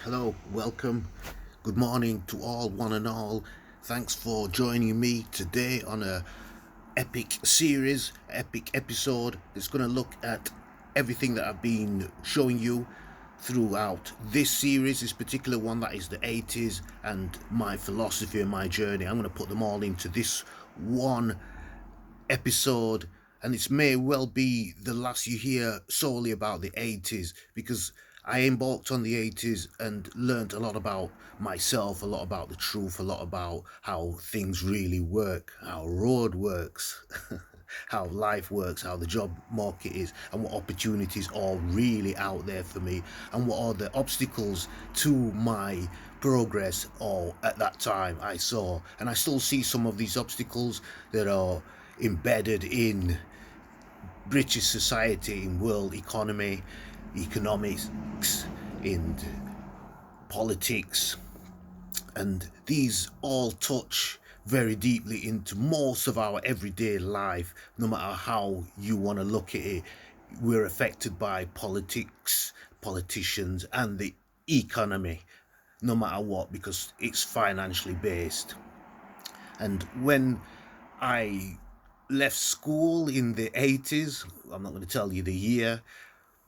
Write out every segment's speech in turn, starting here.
Hello, welcome, good morning to all, one and all. Thanks for joining me today on a epic series, epic episode that's going to look at everything that I've been showing you throughout this series, this particular one that is the 80s, and my philosophy and my journey. I'm going to put them all into this one episode, and it may well be the last you hear solely about the 80s, because I embarked on the 80s and learned a lot about myself, a lot about the truth, a lot about how things really work, how road works, how life works, how the job market is, and what opportunities are really out there for me, and what are the obstacles to my progress or at that time I saw. And I still see some of these obstacles that are embedded in British society, in world economy, economics, in politics, and these all touch very deeply into most of our everyday life. No matter how you want to look at it, we're affected by politics, politicians, and the economy, no matter what, because it's financially based. And when I left school in the 80s, I'm not going to tell you the year,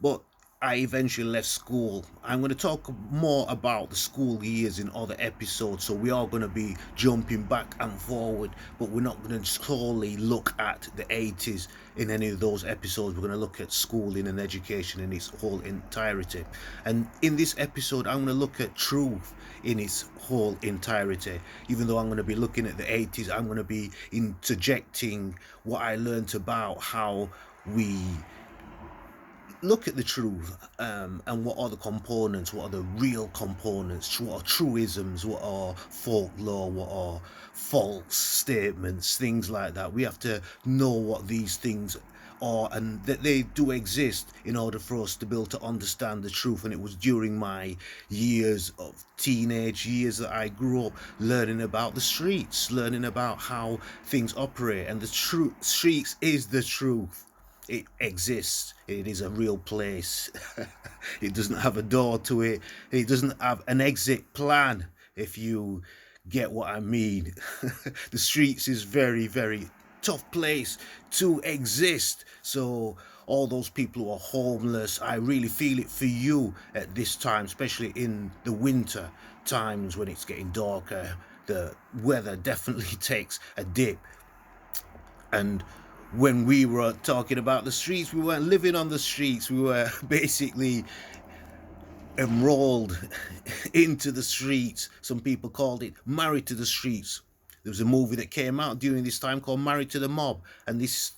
but I eventually left school. I'm going to talk more about the school years in other episodes, so we are going to be jumping back and forward, but we're not going to solely look at the 80s in any of those episodes. We're going to look at schooling and education in its whole entirety. And in this episode, I'm going to look at truth in its whole entirety. Even though I'm going to be looking at the 80s, I'm going to be interjecting what I learned about how we look at the truth, and what are the components, what are the real components, what are truisms, what are folklore, what are false statements, things like that. We have to know what these things are and that they do exist in order for us to be able to understand the truth. And it was during my years of teenage years that I grew up learning about the streets, learning about how things operate, and the streets is the truth. It exists. It is a real place. It doesn't have a door to it. It doesn't have an exit plan, if you get what I mean. The streets is very, very tough place to exist. So all those people who are homeless, I really feel it for you at this time, especially in the winter times when it's getting darker. The weather definitely takes a dip. And when we were talking about the streets, we weren't living on the streets. We were basically enrolled into the streets. Some people called it Married to the Streets. There was a movie that came out during this time called Married to the Mob, and this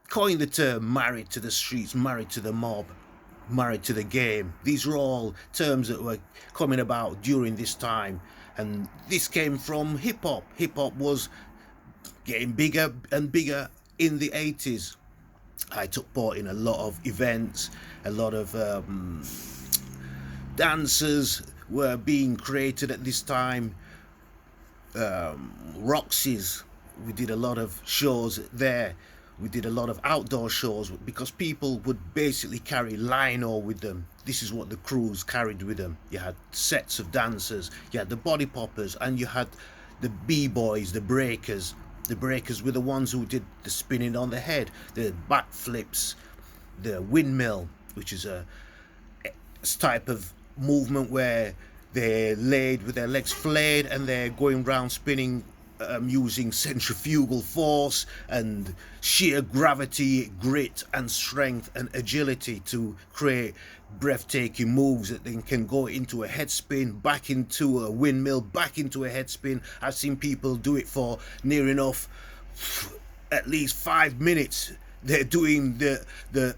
coined the term Married to the Streets, Married to the Mob, Married to the Game. These were all terms that were coming about during this time, and this came from hip hop. Hip hop was getting bigger and bigger in the 80s. I took part in a lot of events, a lot of dancers were being created at this time. Roxy's, we did a lot of shows there. We did a lot of outdoor shows because people would basically carry lino with them. This is what the crews carried with them. You had sets of dancers, you had the body poppers, and you had the b-boys, the breakers. The breakers were the ones who did the spinning on the head, the backflips, the windmill, which is a type of movement where they're laid with their legs flared and they're going round spinning, using centrifugal force and sheer gravity, grit and strength and agility to create breathtaking moves that then can go into a head spin, back into a windmill, back into a head spin. I've seen people do it for near enough at least 5 minutes. They're doing the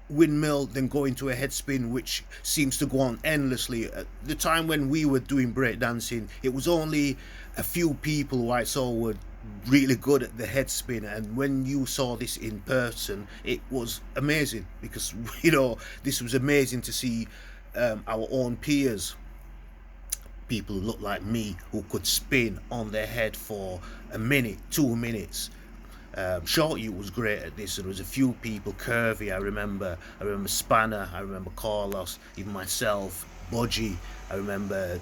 windmill, then go into a head spin, which seems to go on endlessly. At the time when we were doing breakdancing, it was only a few people who I saw were really good at the head spin, and when you saw this in person, it was amazing because this was amazing to see our own peers, people who looked like me, who could spin on their head for a minute, 2 minutes. Shorty was great at this. There was a few people, Curvy, I remember Spanner, I remember Carlos, even myself. Bodgy. I remember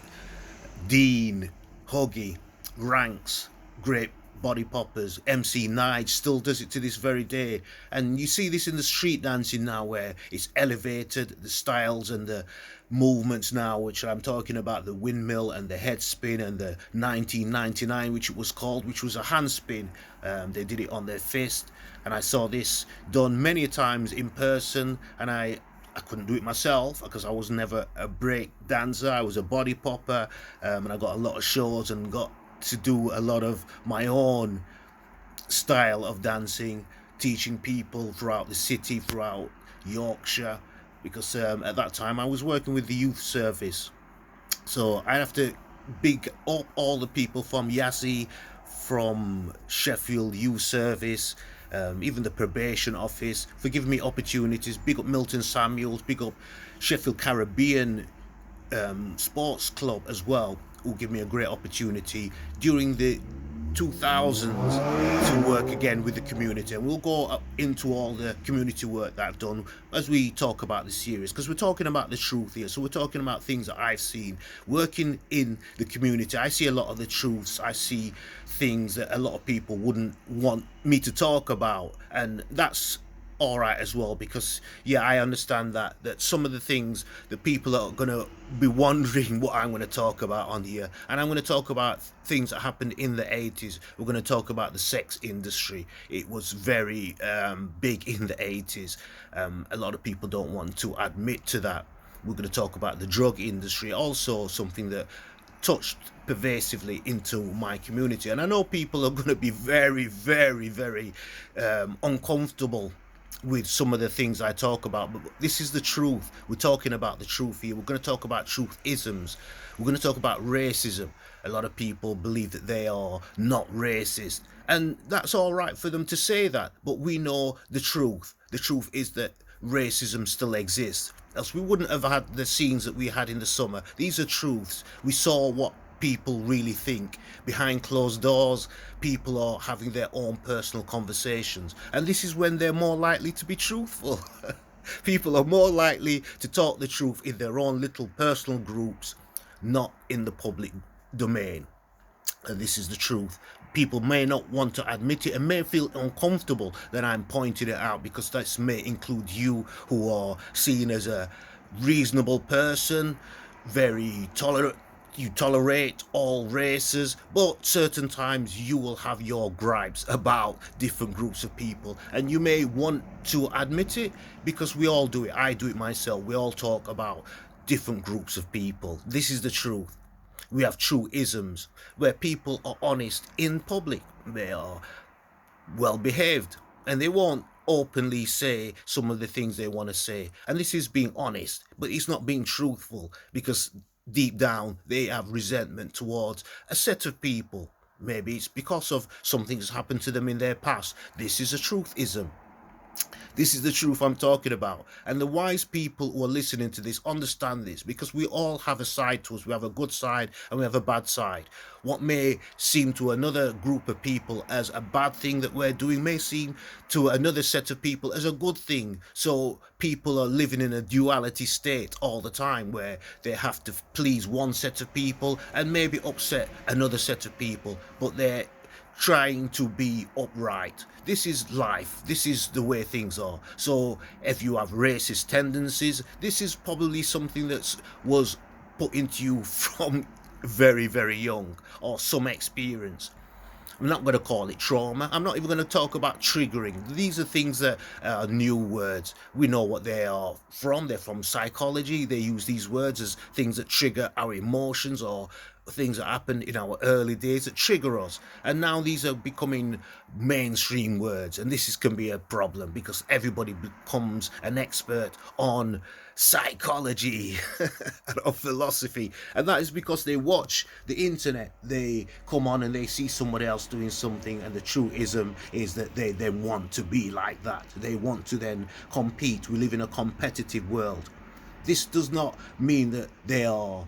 Dean, Huggy, Ranks, great body poppers. MC Nige still does it to this very day. And you see this in the street dancing now where it's elevated, the styles and the movements now, which I'm talking about, the windmill and the head spin and the 1999, which it was called, which was a hand spin. They did it on their fist. And I saw this done many times in person, and I couldn't do it myself because I was never a break dancer. I was a body popper, and I got a lot of shows and got to do a lot of my own style of dancing, teaching people throughout the city, throughout Yorkshire, because at that time I was working with the youth service. So I have to big up all the people from Yassi, from Sheffield Youth Service, even the probation office for giving me opportunities. Big up Milton Samuels, big up Sheffield Caribbean Sports Club as well, who give me a great opportunity during the 2000s to work again with the community. And we'll go up into all the community work that I've done as we talk about the series, because we're talking about the truth here. So we're talking about things that I've seen working in the community. I see a lot of the truths. I see things that a lot of people wouldn't want me to talk about, and that's all right as well, because yeah, I understand that some of the things that people are going to be wondering what I'm going to talk about on here. And I'm going to talk about things that happened in the 80s. We're going to talk about the sex industry. It was very big in the 80s. A lot of people don't want to admit to that. We're going to talk about the drug industry, also something that touched pervasively into my community. And I know people are going to be very, very, very uncomfortable with some of the things I talk about, but this is the truth. We're talking about the truth here. We're going to talk about truth-isms. We're going to talk about racism. A lot of people believe that they are not racist, and that's all right for them to say that, but we know the truth. The truth is that racism still exists, else we wouldn't have had the scenes that we had in the summer. These are truths. We saw what people really think. Behind closed doors, people are having their own personal conversations, and this is when they're more likely to be truthful. People are more likely to talk the truth in their own little personal groups, not in the public domain. And this is the truth. People may not want to admit it and may feel uncomfortable that I'm pointing it out, because that may include you, who are seen as a reasonable person, very tolerant. You tolerate all races, but certain times you will have your gripes about different groups of people, and you may want to admit it, because we all do it. I do it myself. We all talk about different groups of people. This is the truth. We have true isms where people are honest in public. They are well behaved, and they won't openly say some of the things they want to say. And this is being honest, but it's not being truthful, because deep down they have resentment towards a set of people. Maybe it's because of something that's happened to them in their past. This is a truthism. This is the truth I'm talking about. And the wise people who are listening to this understand this, because we all have a side to us. We have a good side and we have a bad side. What may seem to another group of people as a bad thing that we're doing may seem to another set of people as a good thing. So people are living in a duality state all the time, where they have to please one set of people and maybe upset another set of people, but they're trying to be upright. This is life. This is the way things are. So if you have racist tendencies, this is probably something that was put into you from very, very young, or some experience. I'm not going to call it trauma. I'm not even going to talk about triggering. These are things that are new words. We know what they are from. They're from psychology. They use these words as things that trigger our emotions, or things that happen in our early days that trigger us. And now these are becoming mainstream words, and can be a problem, because everybody becomes an expert on psychology and of philosophy, and that is because they watch the internet. They come on and they see somebody else doing something, and the truism is that they then want to be like that. They want to then compete. We live in a competitive world. This does not mean that they are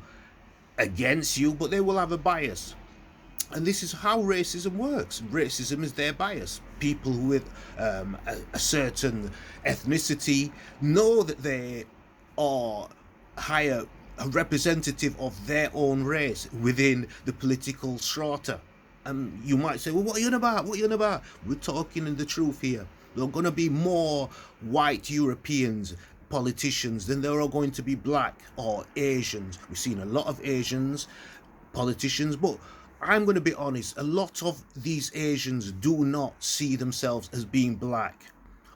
against you, but they will have a bias. And this is how racism works. Racism is their bias. People with a certain ethnicity know that they are higher a representative of their own race within the political strata. And you might say, well, what are you on about? What are you on about? We're talking in the truth here. There are going to be more white Europeans politicians than there are going to be black or Asians. We've seen a lot of Asians politicians, but I'm going to be honest, a lot of these Asians do not see themselves as being black.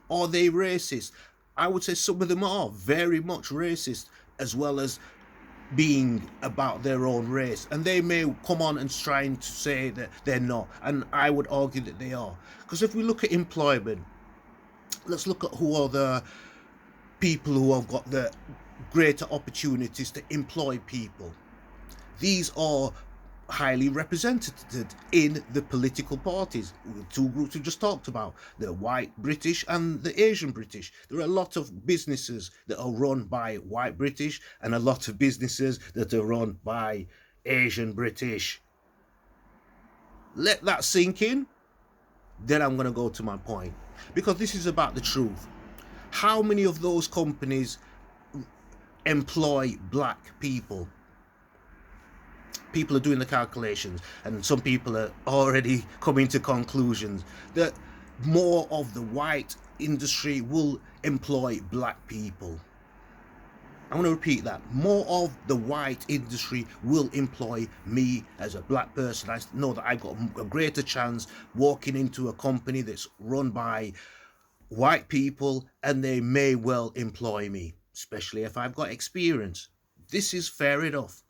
Are they racist? I would say some of them are very much racist, as well as being about their own race, and they may come on and trying to say that they're not, and I would argue that they are. Because if we look at employment, let's look at who are the people who have got the greater opportunities to employ people. These are highly represented in the political parties. The two groups we just talked about, the white British and the Asian British. There are a lot of businesses that are run by white British and a lot of businesses that are run by Asian British. Let that sink in, then I'm going to go to my point, because this is about the truth. How many of those companies employ black people? People are doing the calculations, and some people are already coming to conclusions that more of the white industry will employ black people. I want to repeat that. More of the white industry will employ me as a black person. I know that I've got a greater chance walking into a company that's run by white people, and they may well employ me, especially if I've got experience. This is fair enough.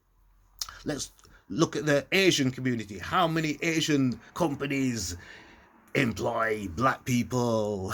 Let's look at the Asian community. How many Asian companies employ black people?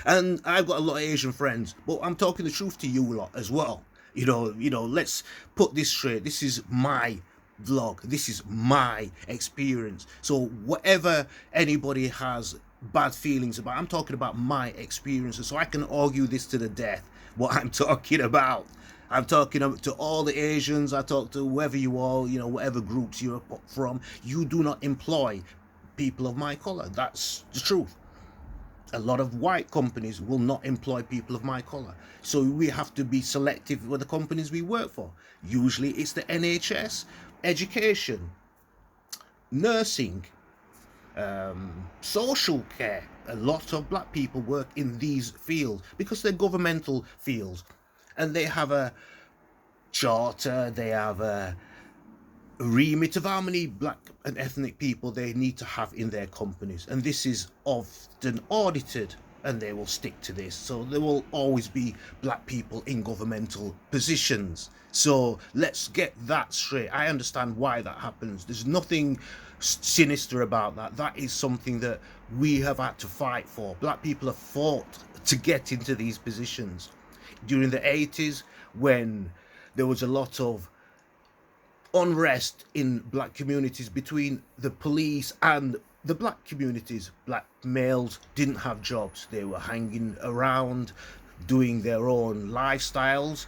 And I've got a lot of Asian friends, but I'm talking the truth to you a lot as well. You know, let's put this straight. This is my vlog. This is my experience. So whatever anybody has bad feelings about, I'm talking about my experiences. So I can argue this to the death, what I'm talking about. I'm talking to all the Asians. I talk to whoever you are, whatever groups you're from. You do not employ people of my color. That's the truth. A lot of white companies will not employ people of my color. So we have to be selective with the companies we work for. Usually it's the NHS, education, nursing, social care. A lot of black people work in these fields because they're governmental fields, and they have a charter, they have a remit of how many black and ethnic people they need to have in their companies, and this is often audited, and they will stick to this. So there will always be black people in governmental positions. So let's get that straight. I understand why that happens. There's nothing sinister about that. That is something that we have had to fight for. Black people have fought to get into these positions. During the 80s, when there was a lot of unrest in black communities between the police and the black communities, black males didn't have jobs. They were hanging around, doing their own lifestyles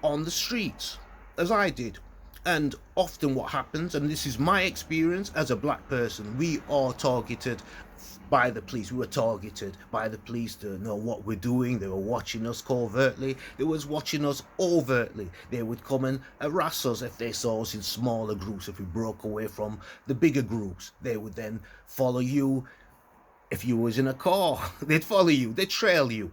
on the streets, as I did. And often what happens, and this is my experience as a black person, we are targeted by the police. We were targeted by the police to know what we're doing. They were watching us covertly. They was watching us overtly. They would come and harass us if they saw us in smaller groups. If we broke away from the bigger groups, they would then follow you. If you was in a car, they'd follow you. They'd trail you.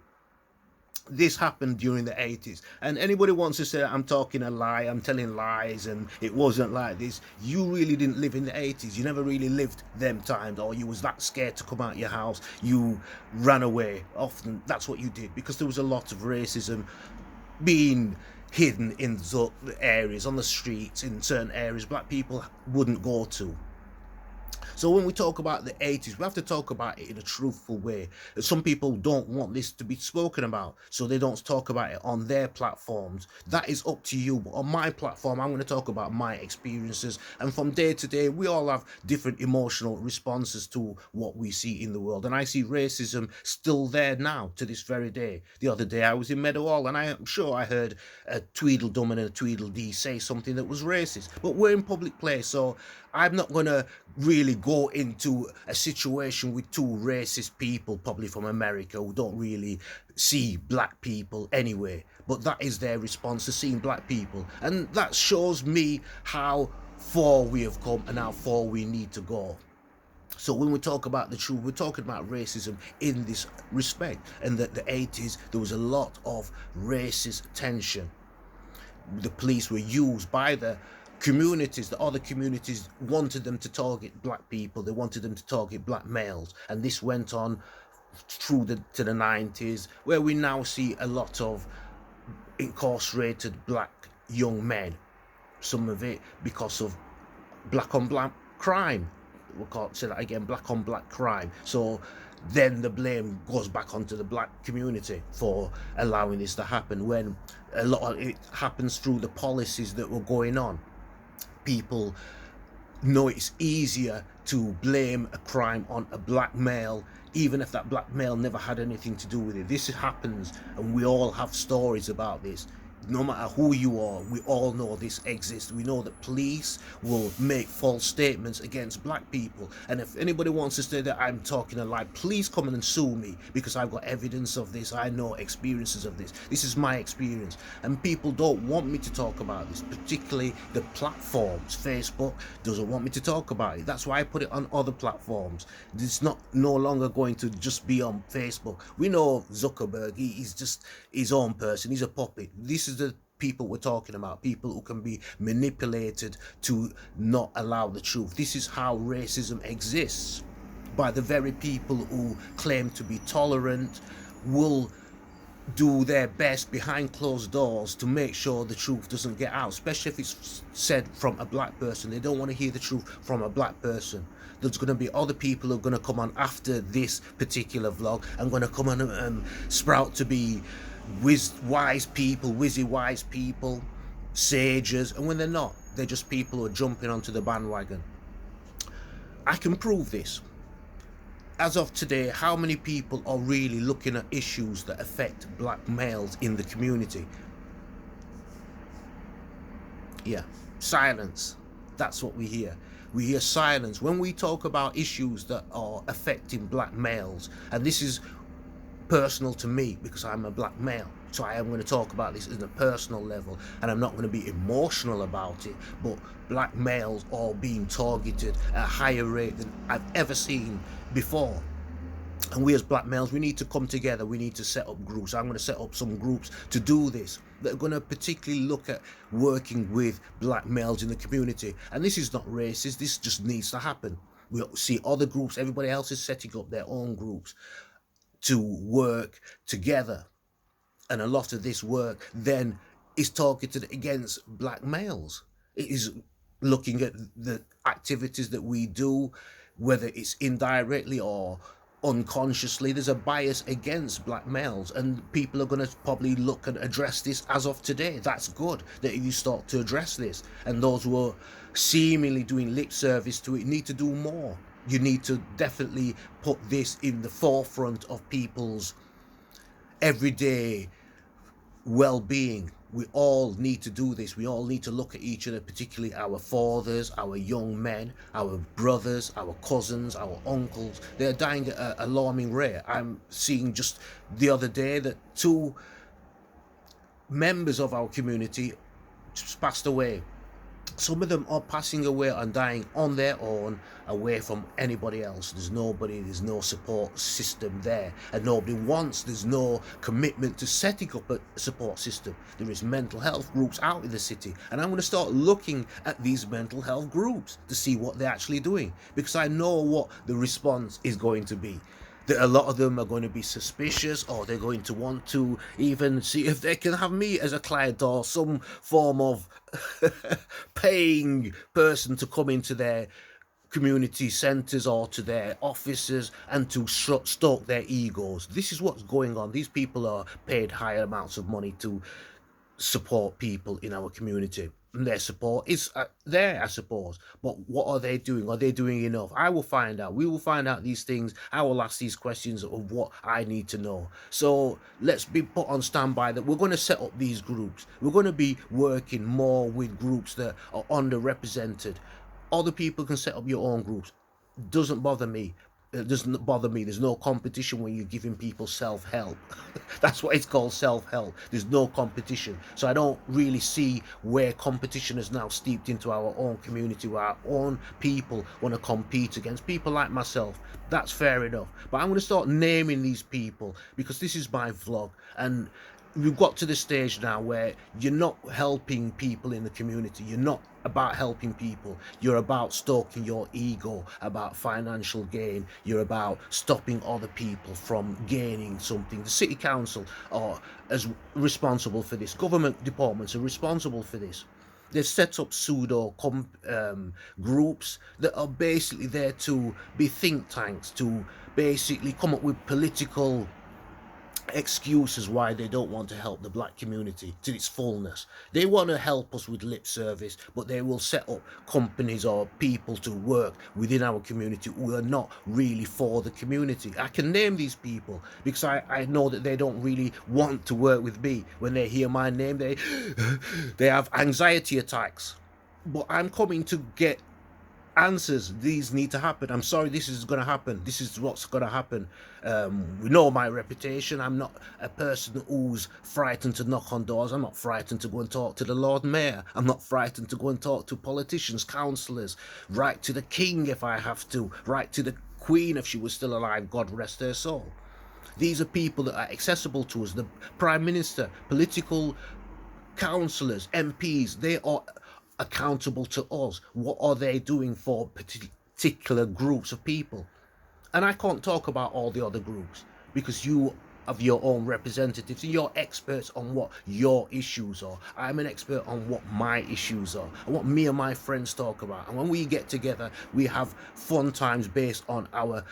This happened during the 80s, and anybody wants to say I'm talking a lie, I'm telling lies, and it wasn't like this, you really didn't live in the 80s. You never really lived them times, or you was that scared to come out of your house, you ran away. Often that's what you did, because there was a lot of racism being hidden in the areas, on the streets, in certain areas black people wouldn't go to. So when we talk about the 80s, we have to talk about it in a truthful way. Some people don't want this to be spoken about, so they don't talk about it on their platforms. That is up to you. But on my platform, I'm going to talk about my experiences. And from day to day, we all have different emotional responses to what we see in the world. And I see racism still there now, to this very day. The other day, I was in Meadowhall, and I'm sure I heard a Tweedledum and a Tweedledee say something that was racist. But we're in public place, so I'm not going to really go into a situation with two racist people, probably from America, who don't really see black people anyway. but that is their response to seeing black people. And that shows me how far we have come and how far we need to go. So when we talk about the truth, we're talking about racism in this respect. And that the 80s, there was a lot of racist tension. The police were used by the communities. The other communities wanted them to target black people. They wanted them to target black males. And this went on through to the 90s, where we now see a lot of incarcerated black young men. Some of it because of black on black crime. We can't say that again, black on black crime. So then the blame goes back onto the black community for allowing this to happen, when a lot of it happens through the policies that were going on. People know it's easier to blame a crime on a black male, even if that black male never had anything to do with it. This happens, and we all have stories about this. No matter who you are, we all know this exists. We know that police will make false statements against black people. And if anybody wants to say that I'm talking a lie, please come in and sue me, because I've got evidence of this. I know experiences of this. This is my experience. And people don't want me to talk about this, particularly the platforms. Facebook doesn't want me to talk about it. That's why I put it on other platforms. It's not no longer going to just be on Facebook. We know Zuckerberg, he's just his own person. He's a puppet. This is the people we're talking about, people who can be manipulated to not allow the truth. This is how racism exists, by the very people who claim to be tolerant, will do their best behind closed doors to make sure the truth doesn't get out, especially if it's said from a black person. They don't want to hear the truth from a black person. There's going to be other people who are going to come on after this particular vlog and going to come on and sprout to be wise people, wise people, sages, and when they're not, they're just people who are jumping onto the bandwagon. I can prove this. As of today, how many people are really looking at issues that affect black males in the community? Yeah, silence. That's what we hear. We hear silence when we talk about issues that are affecting black males. And this is personal to me because I'm a black male. So I am going to talk about this at a personal level, and I'm not going to be emotional about it, but black males are being targeted at a higher rate than I've ever seen before. And we as black males, we need to come together. We need to set up groups. I'm going to set up some groups to do this, that are going to particularly look at working with black males in the community. And this is not racist. This just needs to happen. We see other groups, everybody else is setting up their own groups to work together. And a lot of this work then is targeted against black males. It is looking at the activities that we do, whether it's indirectly or unconsciously. There's a bias against black males, and people are going to probably look and address this as of today. That's good that you start to address this, and those who are seemingly doing lip service to it need to do more. You need to definitely put this in the forefront of people's everyday well-being. We all need to do this. We all need to look at each other, particularly our fathers, our young men, our brothers, our cousins, our uncles. They're dying at an alarming rate. I'm seeing just the other day that 2 members of our community just passed away. Some of them are passing away and dying on their own, away from anybody else. There's no support system there, and nobody wants. There's no commitment to setting up a support system. There is mental health groups out in the city, and I'm going to start looking at these mental health groups to see what they're actually doing, because I know what the response is going to be. That a lot of them are going to be suspicious, or they're going to want to even see if they can have me as a client or some form of paying person to come into their community centres or to their offices and to stoke their egos. This is what's going on. These people are paid higher amounts of money to support people in our community. And their support is there, I suppose. But what are they doing? Are they doing enough? I will find out. We will find out these things. I will ask these questions of what I need to know. So let's be put on standby that we're going to set up these groups. We're going to be working more with groups that are underrepresented. Other people can set up your own groups. Doesn't bother me. It doesn't bother me. There's no competition when you're giving people self-help. That's what it's called, self-help. There's no competition. So I don't really see where competition is now steeped into our own community, where our own people want to compete against people like myself. That's fair enough. But I'm going to start naming these people because this is my vlog, and we've got to the stage now where you're not helping people in the community. You're not about helping people. You're about stoking your ego, about financial gain. You're about stopping other people from gaining something. The city council are as responsible for this. Government departments are responsible for this. They've set up pseudo groups that are basically there to be think tanks, to basically come up with political excuses why they don't want to help the black community to its fullness. They want to help us with lip service, but they will set up companies or people to work within our community who are not really for the community. I can name these people because I know that they don't really want to work with me. When they hear my name, they have anxiety attacks. But I'm coming to get answers. These need to happen. I'm sorry, this is going to happen. This is what's going to happen. We know my reputation. I'm not a person who's frightened to knock on doors. I'm not frightened to go and talk to the Lord Mayor. I'm not frightened to go and talk to politicians, councillors, write to the King if I have to, write to the Queen if she was still alive, God rest her soul. These are people that are accessible to us. The Prime Minister, political councillors, MPs, they are accountable to us. What are they doing for particular groups of people? And I can't talk about all the other groups because you have your own representatives and you're experts on what your issues are. I'm an expert on what my issues are and what me and my friends talk about. And when we get together, we have fun times based on our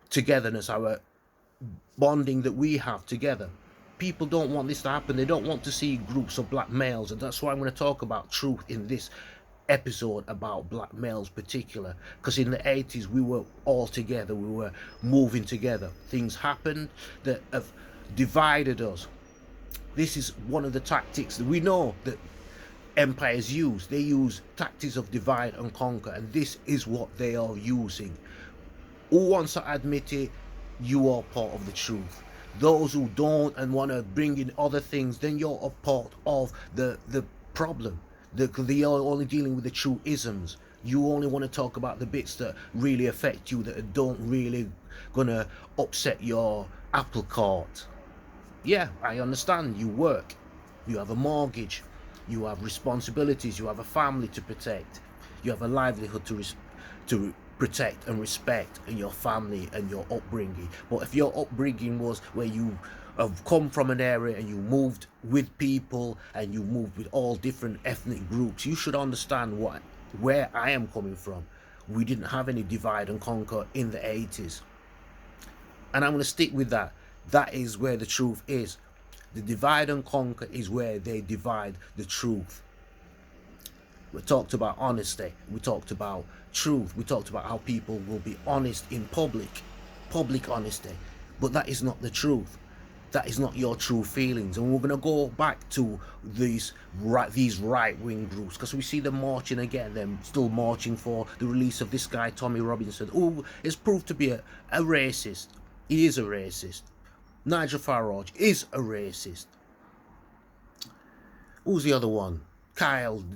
togetherness, our bonding that we have together. People don't want this to happen. They don't want to see groups of black males, and that's why I'm going to talk about truth in this episode about black males particular, because in the 80s we were all together, we were moving together. Things happened that have divided us. This is one of the tactics that we know that empires use. They use tactics of divide and conquer, and this is what they are using. Who wants to admit it? You are part of the truth. Those who don't and want to bring in other things, then you're a part of the problem. They are only dealing with the true isms. You only want to talk about the bits that really affect you, that don't really gonna upset your apple cart. Yeah, I understand. You work, you have a mortgage, you have responsibilities, you have a family to protect, you have a livelihood to protect and respect in your family and your upbringing. But if your upbringing was where you have come from an area and you moved with people and you moved with all different ethnic groups, you should understand where I am coming from. We didn't have any divide and conquer in the 80s. And I'm going to stick with that. That is where the truth is. The divide and conquer is where they divide the truth. We talked about honesty. We talked about truth. We talked about how people will be honest in public honesty. But that is not the truth. That is not your true feelings. And we're going to go back to these right-wing groups, because we see them marching again. Them still marching for the release of this guy, Tommy Robinson, who is proved to be a racist. He is a racist. Nigel Farage is a racist. Who's the other one?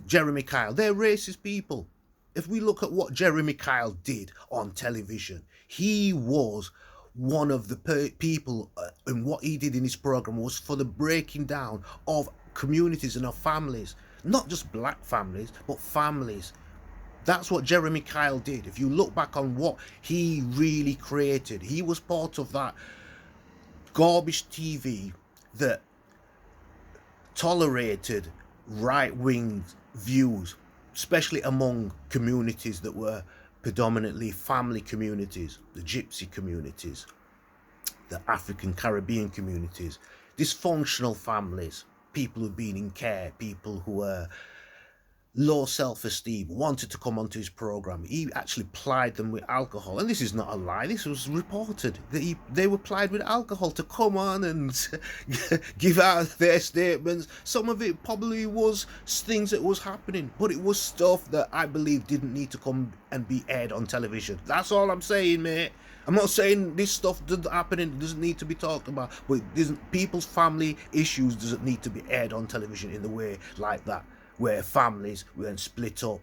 Jeremy Kyle. They're racist people. If we look at what Jeremy Kyle did on television, he was one of the people, and what he did in his program was for the breaking down of communities and of families. Not just black families, but families. That's what Jeremy Kyle did. If you look back on what he really created, he was part of that garbage TV that tolerated right-wing views, especially among communities that were predominantly family communities, the gypsy communities, the African Caribbean communities, dysfunctional families, people who've been in care, people who were low self-esteem, wanted to come onto his program. He actually plied them with alcohol, and this is not a lie. This was reported that they were plied with alcohol to come on and give out their statements. Some of it probably was things that was happening, but it was stuff that I believe didn't need to come and be aired on television. That's all I'm saying, mate. I'm not saying this stuff doesn't happen and it doesn't need to be talked about, but people's family issues doesn't need to be aired on television in the way like that, where families were then split up.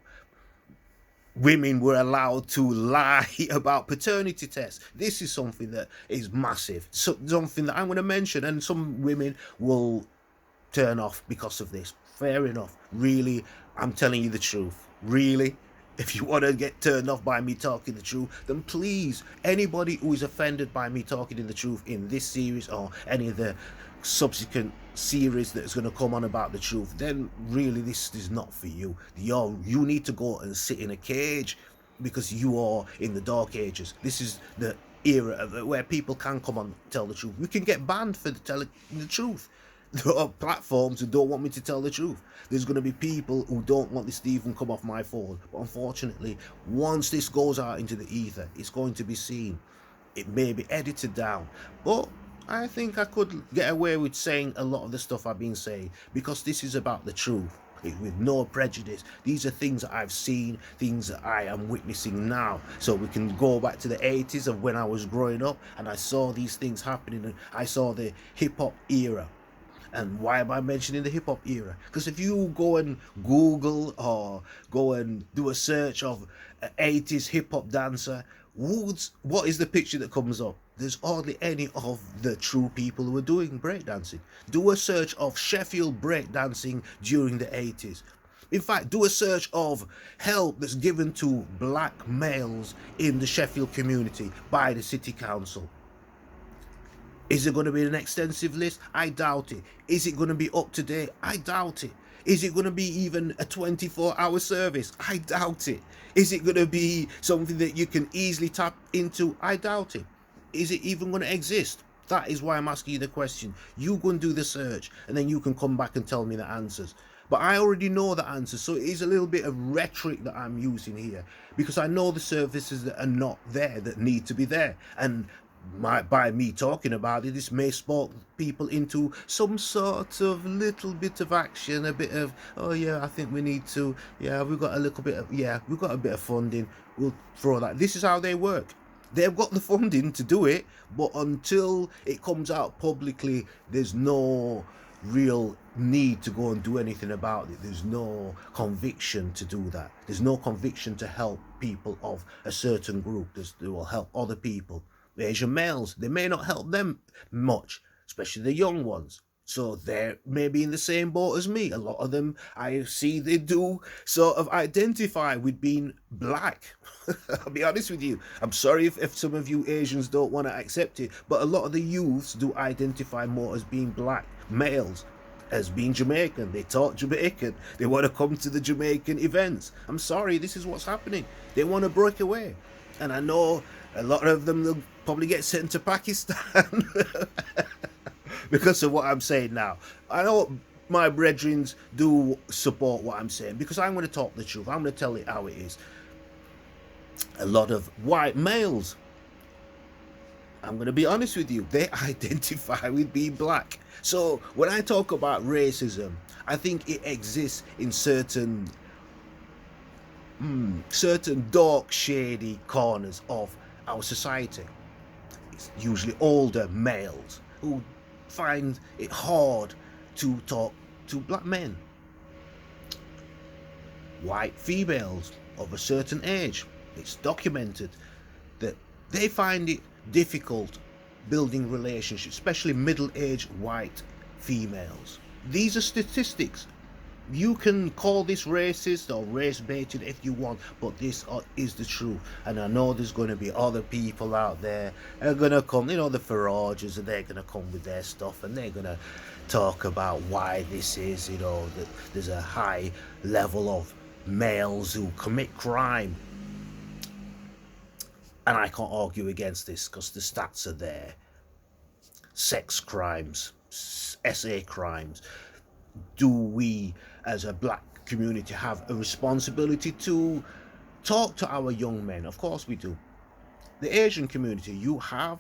Women were allowed to lie about paternity tests. This is something that is massive. Something that I'm going to mention, and some women will turn off because of this. Fair enough. Really, I'm telling you the truth. Really, if you want to get turned off by me talking the truth, then please, anybody who is offended by me talking in the truth in this series or any of the subsequent series that's going to come on about the truth, then really this is not for you. You need to go and sit in a cage, because you are in the dark ages. This is the era of where people can come on and tell the truth. We can get banned for telling the truth. There are platforms who don't want me to tell the truth. There's going to be people who don't want this to even come off my phone. But unfortunately, once this goes out into the ether, it's going to be seen. It may be edited down, but I think I could get away with saying a lot of the stuff I've been saying, because this is about the truth with no prejudice. These are things that I've seen, things that I am witnessing now. So we can go back to the 80s of when I was growing up and I saw these things happening, and I saw the hip-hop era. And why am I mentioning the hip-hop era? Because if you go and Google or go and do a search of an 80s hip-hop dancer, what is the picture that comes up? There's hardly any of the true people who are doing breakdancing. Do a search of Sheffield breakdancing during the 80s. In fact, do a search of help that's given to black males in the Sheffield community by the city council. Is it going to be an extensive list? I doubt it. Is it going to be up to date? I doubt it. Is it going to be even a 24-hour service? I doubt it. Is it going to be something that you can easily tap into? I doubt it. Is it even going to exist? That is why I'm asking you the question. You go and do the search, and then you can come back and tell me the answers. But I already know the answers, so it is a little bit of rhetoric that I'm using here, because I know the services that are not there that need to be there. And by me talking about it, this may spark people into some sort of little bit of action, a bit of, oh yeah, I think we need to, yeah, we've got a little bit of, yeah, we've got a bit of funding, we'll throw that. This is how they work. They've got the funding to do it, but until it comes out publicly, there's no real need to go and do anything about it. There's no conviction to do that. There's no conviction to help people of a certain group that will help other people. Asian males, they may not help them much, especially the young ones. So they're maybe in the same boat as me. A lot of them, I see they do sort of identify with being black. I'll be honest with you. I'm sorry if some of you Asians don't want to accept it, but a lot of the youths do identify more as being black males, as being Jamaican. They talk Jamaican. They want to come to the Jamaican events. I'm sorry, this is what's happening. They want to break away. And I know a lot of them will probably get sent to Pakistan because of what I'm saying now. I know my brethren do support what I'm saying, because I'm going to talk the truth. I'm going to tell it how it is. A lot of white males, I'm going to be honest with you, they identify with being black. So when I talk about racism, I think it exists in certain dark, shady corners of our society. It's usually older males who find it hard to talk to black men. White females of a certain age, it's documented that they find it difficult building relationships, especially middle-aged white females. These are statistics. You can call this racist or race-baited if you want, but this is the truth. And I know there's going to be other people out there that are going to come, the Farages, and they're going to come with their stuff, and they're going to talk about why this is, that there's a high level of males who commit crime. And I can't argue against this because the stats are there. Sex crimes, SA crimes. Do we, as a black community have a responsibility to talk to our young men. Of course we do. The Asian community, you have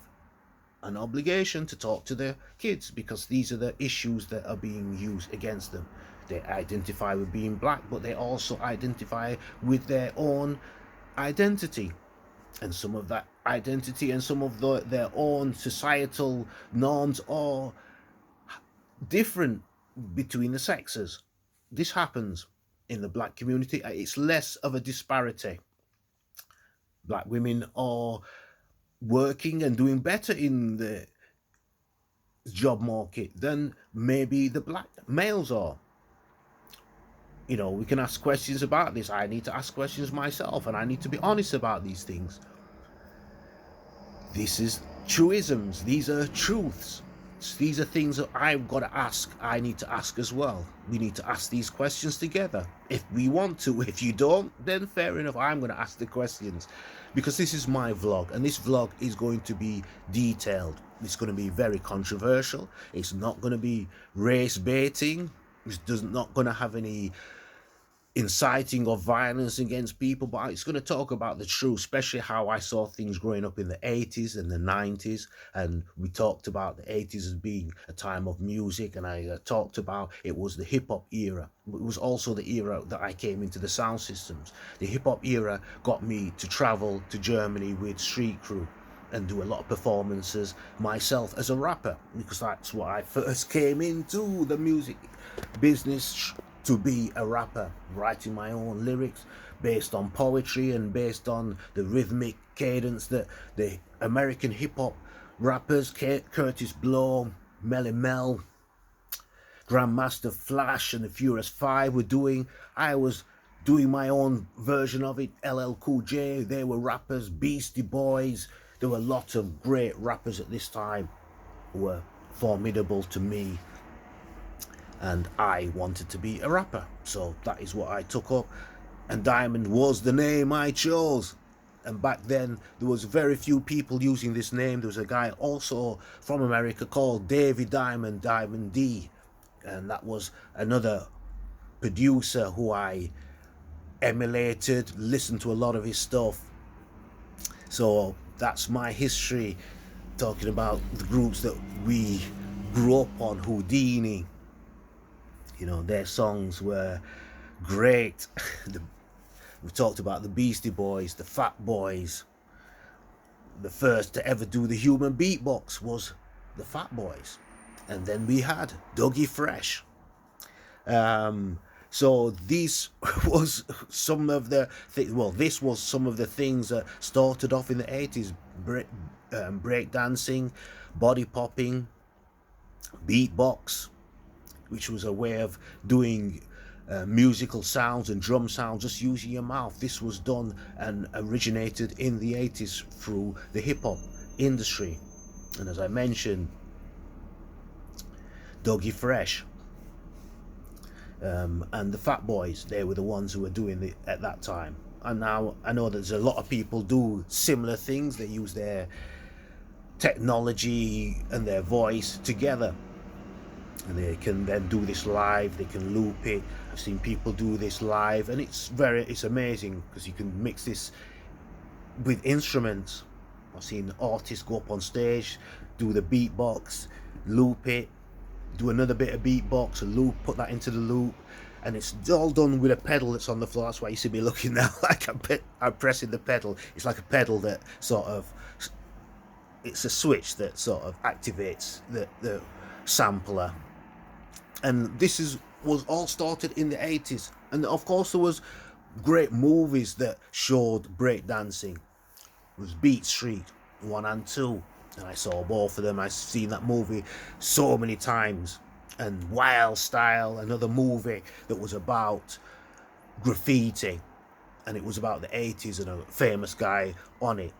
an obligation to talk to their kids, because these are the issues that are being used against them. They identify with being black, but they also identify with their own identity, and some of that identity and some of their own societal norms are different between the sexes. This happens in the black community. It's less of a disparity. Black women are working and doing better in the job market than maybe the black males are. You know, we can ask questions about this. I need to ask questions myself, and I need to be honest about these things. This is truisms. These are truths. These are things that I've got to ask. I need to ask as well. We need to ask these questions together if we want to. If you don't, then fair enough. I'm going to ask the questions, because this is my vlog, and this vlog is going to be detailed. It's going to be very controversial. It's not going to be race baiting. It's not going to have any inciting of violence against people, but it's going to talk about the truth, especially how I saw things growing up in the 80s and the 90s. And we talked about the 80s as being a time of music, and I talked about it was the hip-hop era. It was also the era that I came into the sound systems. The hip-hop era got me to travel to Germany with Street Crew and do a lot of performances myself as a rapper, because that's what I first came into the music business, to be a rapper, writing my own lyrics based on poetry and based on the rhythmic cadence that the American hip-hop rappers, Curtis Blow, Melly Mel, Grandmaster Flash and the Furious Five were doing. I was doing my own version of it. LL Cool J, they were rappers. Beastie Boys, there were a lot of great rappers at this time who were formidable to me, and I wanted to be a rapper, so that is what I took up, and Diamond was the name I chose. And back then there was very few people using this name. There was a guy also from America called Davey Diamond, Diamond D, and that was another producer who I emulated, listened to a lot of his stuff. So that's my history, talking about the groups that we grew up on. Houdini, you know, their songs were great. We talked about the Beastie Boys, the Fat Boys. The first to ever do the human beatbox was the Fat Boys. And then we had Dougie Fresh. So this was some of the this was some of the things that started off in the 80s. Break dancing, body popping, beatbox, which was a way of doing musical sounds and drum sounds just using your mouth. This was done and originated in the 80s through the hip-hop industry. And as I mentioned, Dougie Fresh and the Fat Boys, they were the ones who were doing it at that time. And now I know there's a lot of people do similar things. They use their technology and their voice together, and they can then do this live. They can loop it. I've seen people do this live, and it's amazing, because you can mix this with instruments. I've seen artists go up on stage, do the beatbox, loop it, do another bit of beatbox, a loop, put that into the loop, and it's all done with a pedal that's on the floor. That's why you see me looking now like I'm pressing the pedal. It's like a pedal that sort of, it's a switch that sort of activates the sampler. And this was all started in the 80s. And of course there was great movies that showed breakdancing. It was Beat Street 1 and 2, and I saw both of them. I've seen that movie so many times. And Wild Style, another movie that was about graffiti, and it was about the 80s and a famous guy on it.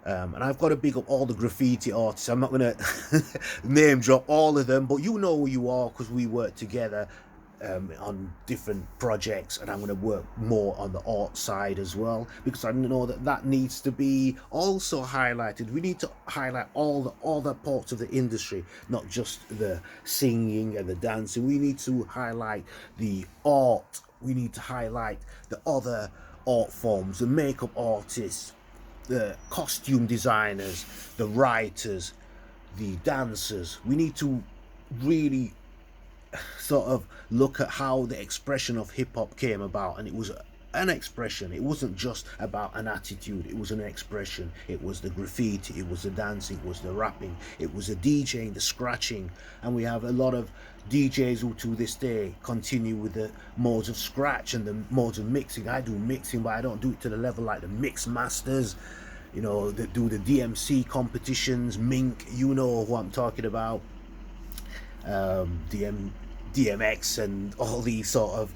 And I've got to big up all the graffiti artists. I'm not going to name drop all of them, but you know who you are, because we work together on different projects, and I'm going to work more on the art side as well, because I know that needs to be also highlighted. We need to highlight all the other parts of the industry, not just the singing and the dancing. We need to highlight the art we need to highlight the other art forms, the makeup artists, the costume designers, the writers, the dancers. We need to really sort of look at how the expression of hip hop came about, and it was an expression. It wasn't just about an attitude, it was an expression. It was the graffiti, it was the dancing, it was the rapping, it was the DJing, the scratching. And we have a lot of DJs who to this day continue with the modes of scratch and the modes of mixing. I do mixing, but I don't do it to the level like the mix masters, you know, that do the DMC competitions. Mink, you know who I'm talking about. DMX and all these sort of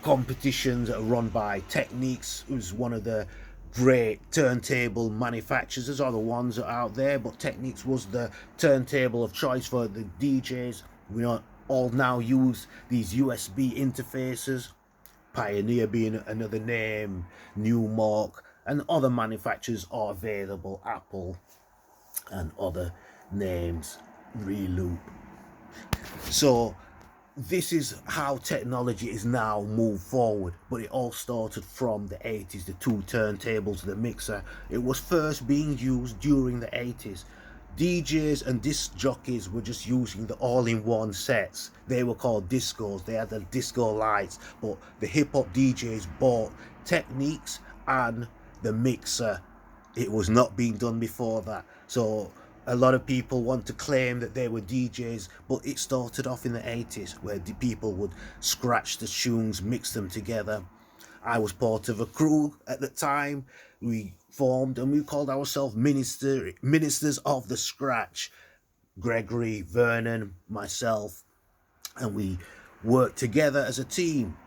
competitions that are run by Technics, who's one of the great turntable manufacturers. There's other ones that are out there, but Technics was the turntable of choice for the DJs. We all now use these USB interfaces. Pioneer being another name, Newmark, and other manufacturers are available. Apple and other names, Reloop. So this is how technology is now moved forward, but it all started from the 80s. The two turntables, the mixer, it was first being used during the 80s. DJs and disc jockeys were just using the all-in-one sets. They were called discos. They had the disco lights, but the hip-hop DJs bought Technics and the mixer. It was not being done before that. So a lot of people want to claim that they were DJs, but it started off in the 80s where the people would scratch the tunes, mix them together. I was part of a crew at the time. We formed and we called ourselves Ministers of the Scratch. Gregory, Vernon, myself, and we worked together as a team.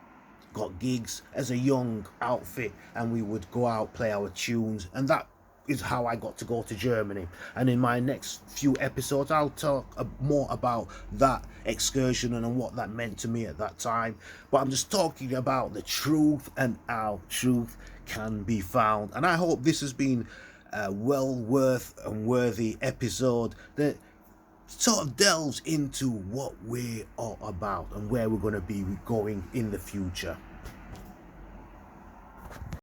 Got gigs as a young outfit, and we would go out, play our tunes, and that is how I got to go to Germany. And in my next few episodes, I'll talk more about that excursion and what that meant to me at that time. But I'm just talking about the truth and how truth can be found. And I hope this has been a well worth and worthy episode that sort of delves into what we are about and where we're going to be going in the future.